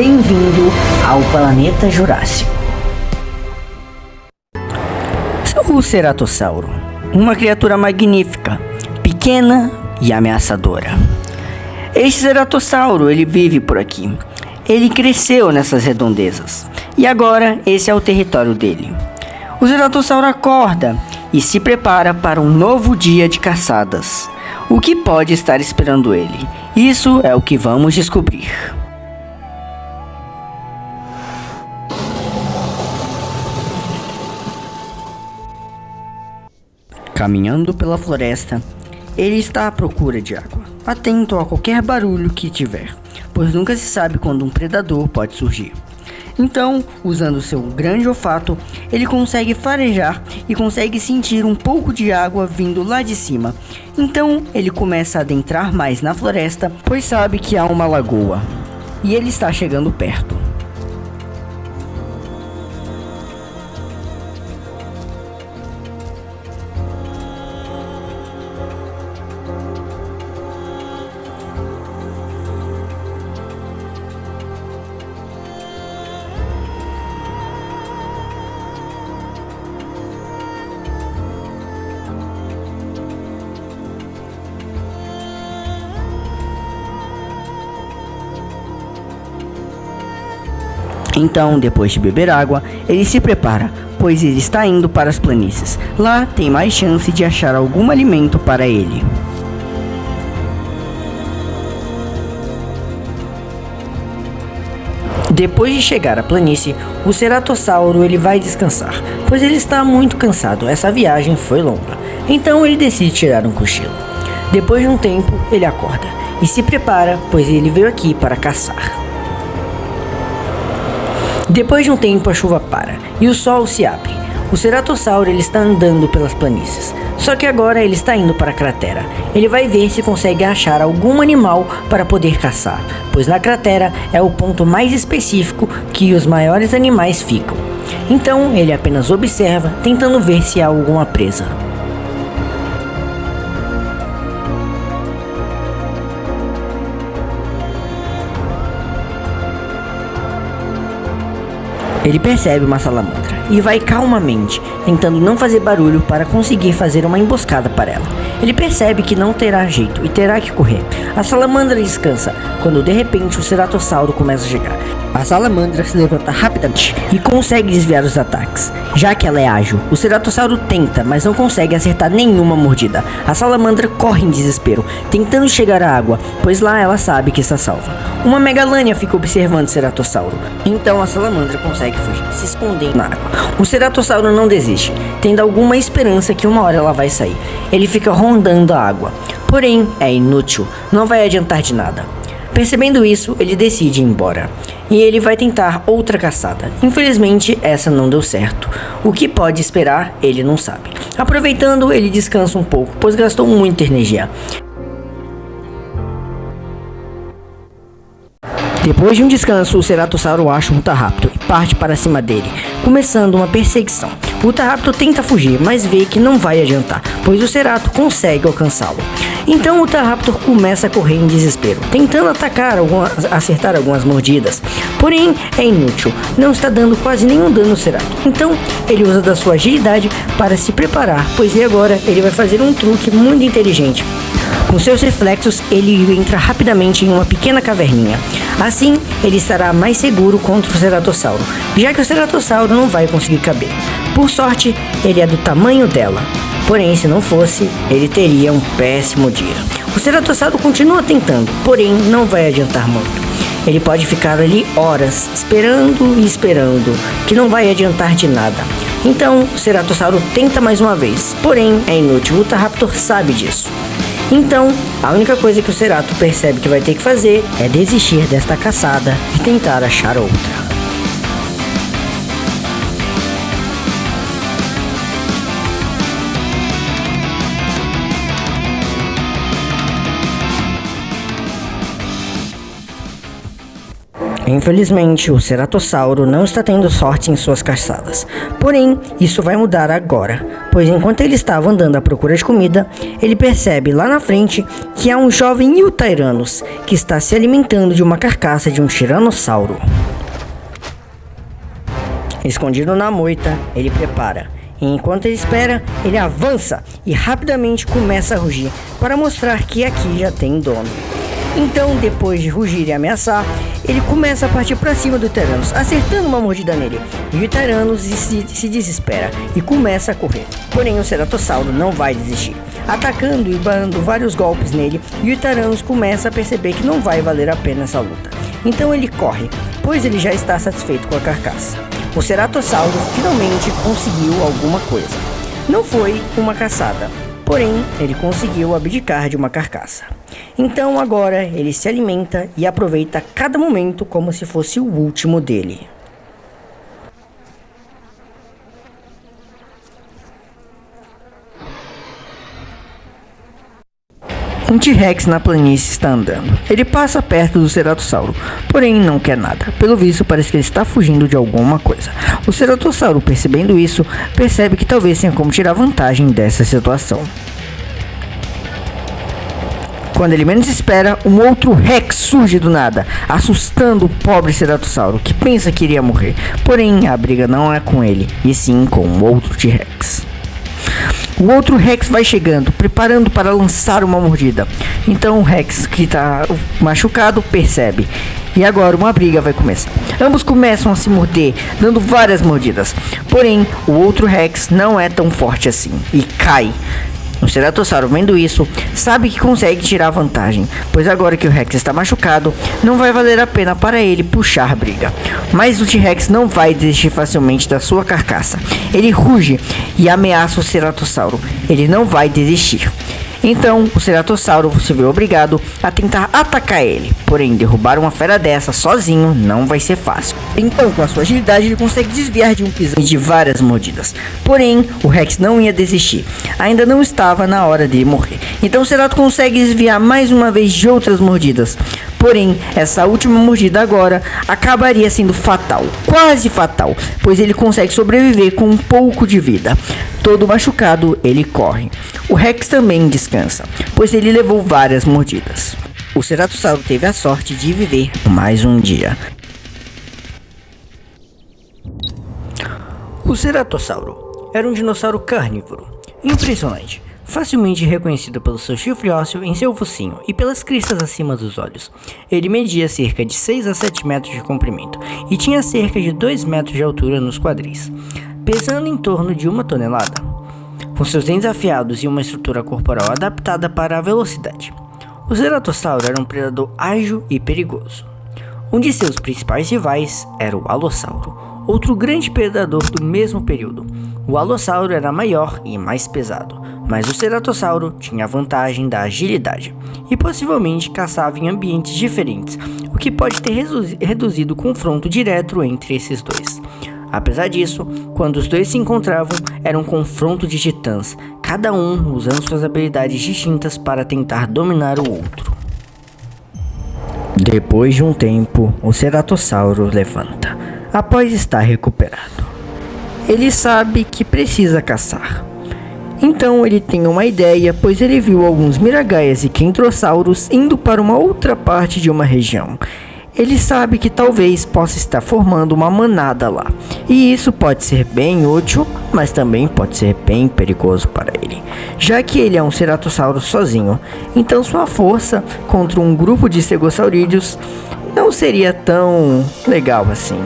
Bem-vindo ao planeta Jurássico. Sou o Ceratossauro, uma criatura magnífica, pequena e ameaçadora. Este Ceratossauro, ele vive por aqui. Ele cresceu nessas redondezas e agora esse é o território dele. O Ceratossauro acorda e se prepara para um novo dia de caçadas. O que pode estar esperando ele? Isso é o que vamos descobrir. Caminhando pela floresta, ele está à procura de água, atento a qualquer barulho que tiver, pois nunca se sabe quando um predador pode surgir. Então, usando seu grande olfato, ele consegue farejar e consegue sentir um pouco de água vindo lá de cima. Então, ele começa a adentrar mais na floresta, pois sabe que há uma lagoa, e ele está chegando perto. Então, depois de beber água, ele se prepara, pois ele está indo para as planícies. Lá tem mais chance de achar algum alimento para ele. Depois de chegar à planície, o Ceratossauro ele vai descansar, pois ele está muito cansado, essa viagem foi longa. Então ele decide tirar um cochilo. Depois de um tempo, ele acorda e se prepara, pois ele veio aqui para caçar. Depois de um tempo a chuva para e o sol se abre. O Ceratossauro ele está andando pelas planícies, só que agora ele está indo para a cratera. Ele vai ver se consegue achar algum animal para poder caçar, pois na cratera é o ponto mais específico que os maiores animais ficam. Então ele apenas observa, tentando ver se há alguma presa. Ele percebe uma salamandra e vai calmamente, tentando não fazer barulho para conseguir fazer uma emboscada para ela. Ele percebe que não terá jeito e terá que correr. A salamandra descansa, quando de repente o Ceratossauro começa a chegar. A salamandra se levanta rapidamente e consegue desviar os ataques, já que ela é ágil. O Ceratossauro tenta, mas não consegue acertar nenhuma mordida. A salamandra corre em desespero, tentando chegar à água, pois lá ela sabe que está salva. Uma megalânia fica observando o Ceratossauro. Então a salamandra consegue fugir, se escondendo na água. O Ceratossauro não desiste, tendo alguma esperança que uma hora ela vai sair. Ele fica rondando a água, porém é inútil, não vai adiantar de nada. Percebendo isso, ele decide ir embora. E ele vai tentar outra caçada. Infelizmente, essa não deu certo. O que pode esperar, ele não sabe. Aproveitando, ele descansa um pouco, pois gastou muita energia. Depois de um descanso, o Ceratossauro acha um Utahraptor e parte para cima dele, começando uma perseguição. O Utahraptor tenta fugir, mas vê que não vai adiantar, pois o Cerato consegue alcançá-lo. Então o Utahraptor começa a correr em desespero, tentando acertar algumas mordidas. Porém, é inútil, não está dando quase nenhum dano no Cerato. Então, ele usa da sua agilidade para se preparar, pois agora ele vai fazer um truque muito inteligente. Com seus reflexos, ele entra rapidamente em uma pequena caverninha. Assim, ele estará mais seguro contra o Ceratossauro, já que o Ceratossauro não vai conseguir caber. Por sorte, ele é do tamanho dela. Porém, se não fosse, ele teria um péssimo dia. O Ceratossauro continua tentando, porém não vai adiantar muito. Ele pode ficar ali horas, esperando e esperando, que não vai adiantar de nada. Então, o Ceratossauro tenta mais uma vez, porém é inútil, o Utahraptor sabe disso. Então, a única coisa que o Cerato percebe que vai ter que fazer é desistir desta caçada e tentar achar outra. Infelizmente, o ceratossauro não está tendo sorte em suas caçadas. Porém, isso vai mudar agora, pois enquanto ele estava andando à procura de comida, ele percebe lá na frente que há um jovem Yltyrannus que está se alimentando de uma carcaça de um tiranossauro. Escondido na moita, ele prepara. E enquanto ele espera, ele avança e rapidamente começa a rugir para mostrar que aqui já tem dono. Então, depois de rugir e ameaçar, ele começa a partir para cima do Yltyrannus, acertando uma mordida nele. E o Yltyrannus se desespera e começa a correr. Porém, o ceratossauro não vai desistir, atacando e dando vários golpes nele. E o Yltyrannus começa a perceber que não vai valer a pena essa luta. Então ele corre, pois ele já está satisfeito com a carcaça. O ceratossauro finalmente conseguiu alguma coisa. Não foi uma caçada, porém ele conseguiu abdicar de uma carcaça. Então agora ele se alimenta e aproveita cada momento como se fosse o último dele. Um T-Rex na planície está andando. Ele passa perto do ceratossauro, porém não quer nada. Pelo visto, parece que ele está fugindo de alguma coisa. O ceratossauro, percebendo isso, percebe que talvez tenha como tirar vantagem dessa situação. Quando ele menos espera, um outro Rex surge do nada, assustando o pobre ceratossauro, que pensa que iria morrer. Porém, a briga não é com ele, e sim com um outro T-Rex. O outro Rex vai chegando, preparando para lançar uma mordida. Então o Rex, que está machucado, percebe. E agora uma briga vai começar. Ambos começam a se morder, dando várias mordidas. Porém, o outro Rex não é tão forte assim e cai. O ceratossauro, vendo isso, sabe que consegue tirar vantagem, pois agora que o Rex está machucado, não vai valer a pena para ele puxar briga. Mas o T-Rex não vai desistir facilmente da sua carcaça. Ele ruge e ameaça o ceratossauro. Ele não vai desistir. Então, o ceratossauro se vê obrigado a tentar atacar ele. Porém, derrubar uma fera dessa sozinho não vai ser fácil. Então, com a sua agilidade, ele consegue desviar de um pisão e de várias mordidas. Porém, o Rex não ia desistir. Ainda não estava na hora de morrer. Então, o cerato consegue desviar mais uma vez de outras mordidas. Porém, essa última mordida agora acabaria sendo fatal, quase fatal, pois ele consegue sobreviver com um pouco de vida. Todo machucado, ele corre. O Rex também descansa, pois ele levou várias mordidas. O ceratossauro teve a sorte de viver mais um dia. O ceratossauro era um dinossauro carnívoro, impressionante. Facilmente reconhecido pelo seu chifre ósseo em seu focinho e pelas cristas acima dos olhos. Ele media cerca de 6 a 7 metros de comprimento e tinha cerca de 2 metros de altura nos quadris, pesando em torno de 1 tonelada, com seus dentes afiados e uma estrutura corporal adaptada para a velocidade. O ceratossauro era um predador ágil e perigoso. Um de seus principais rivais era o alossauro, outro grande predador do mesmo período. O alossauro era maior e mais pesado, mas o ceratossauro tinha a vantagem da agilidade e possivelmente caçava em ambientes diferentes, o que pode ter reduzido o confronto direto entre esses dois. Apesar disso, quando os dois se encontravam, era um confronto de titãs, cada um usando suas habilidades distintas para tentar dominar o outro. Depois de um tempo, o ceratossauro levanta, após estar recuperado. Ele sabe que precisa caçar. Então ele tem uma ideia, pois ele viu alguns miragaias e kentrossauros indo para uma outra parte de uma região. Ele sabe que talvez possa estar formando uma manada lá, e isso pode ser bem útil, mas também pode ser bem perigoso para ele, já que ele é um ceratossauro sozinho, então sua força contra um grupo de stegossaurídeos não seria tão legal assim.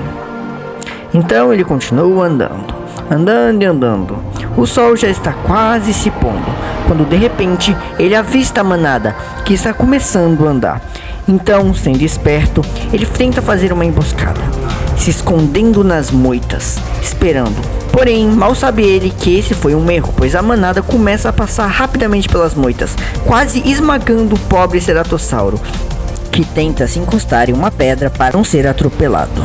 Então ele continua andando e andando. O sol já está quase se pondo, quando de repente ele avista a manada, que está começando a andar. Então, sendo esperto, ele tenta fazer uma emboscada, se escondendo nas moitas, esperando. Porém, mal sabe ele que esse foi um erro, pois a manada começa a passar rapidamente pelas moitas, quase esmagando o pobre ceratossauro, que tenta se encostar em uma pedra para não ser atropelado.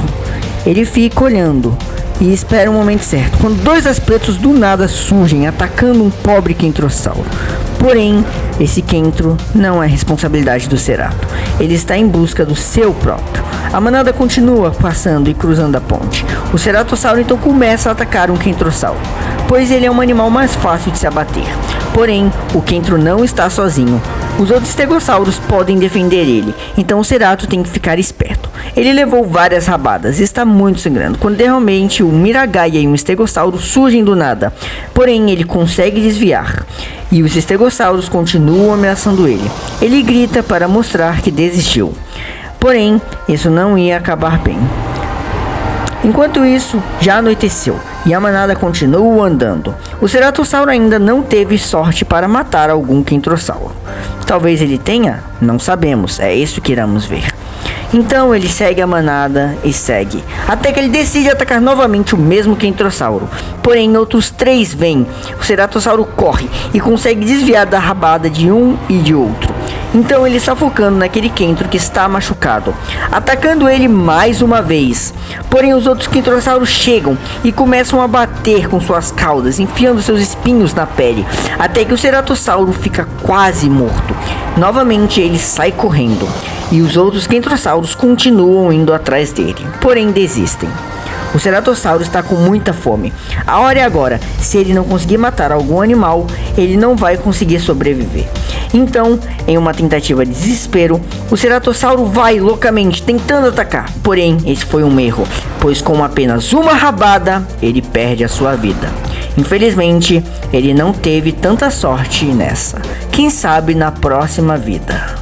Ele fica olhando e espera o momento certo, quando dois aspetos do nada surgem, atacando um pobre kentrossauro. Porém, esse Kentro não é responsabilidade do Cerato. Ele está em busca do seu próprio. A manada continua passando e cruzando a ponte. O Ceratossauro então começa a atacar um Kentrossauro, pois ele é um animal mais fácil de se abater. Porém, o Kentro não está sozinho. Os outros Stegossauros podem defender ele, então o Cerato tem que ficar esperto. Ele levou várias rabadas e está muito sangrando, quando realmente um Miragaia e um Stegossauro surgem do nada. Porém, ele consegue desviar, e os Stegossauros continuam ameaçando ele. Ele grita para mostrar que desistiu. Porém, isso não ia acabar bem. Enquanto isso, já anoiteceu e a manada continua andando. O Ceratossauro ainda não teve sorte para matar algum Kentrossauro. Talvez ele tenha? Não sabemos, é isso que iremos ver. Então ele segue a manada e segue, até que ele decide atacar novamente o mesmo Kentrossauro. Porém, outros 3 vêm. O Ceratossauro corre e consegue desviar da rabada de um e de outro. Então ele está focando naquele Kentro que está machucado, atacando ele mais uma vez. Porém, os outros Kentrossauros chegam e começam a bater com suas caudas, enfiando seus espinhos na pele, até que o Ceratossauro fica quase morto. Novamente ele sai correndo, e os outros Kentrossauros continuam indo atrás dele, porém desistem. O Ceratossauro está com muita fome. A hora é agora. Se ele não conseguir matar algum animal, ele não vai conseguir sobreviver. Então, em uma tentativa de desespero, o Ceratossauro vai loucamente tentando atacar. Porém, esse foi um erro, pois com apenas uma rabada, ele perde a sua vida. Infelizmente, ele não teve tanta sorte nessa. Quem sabe na próxima vida.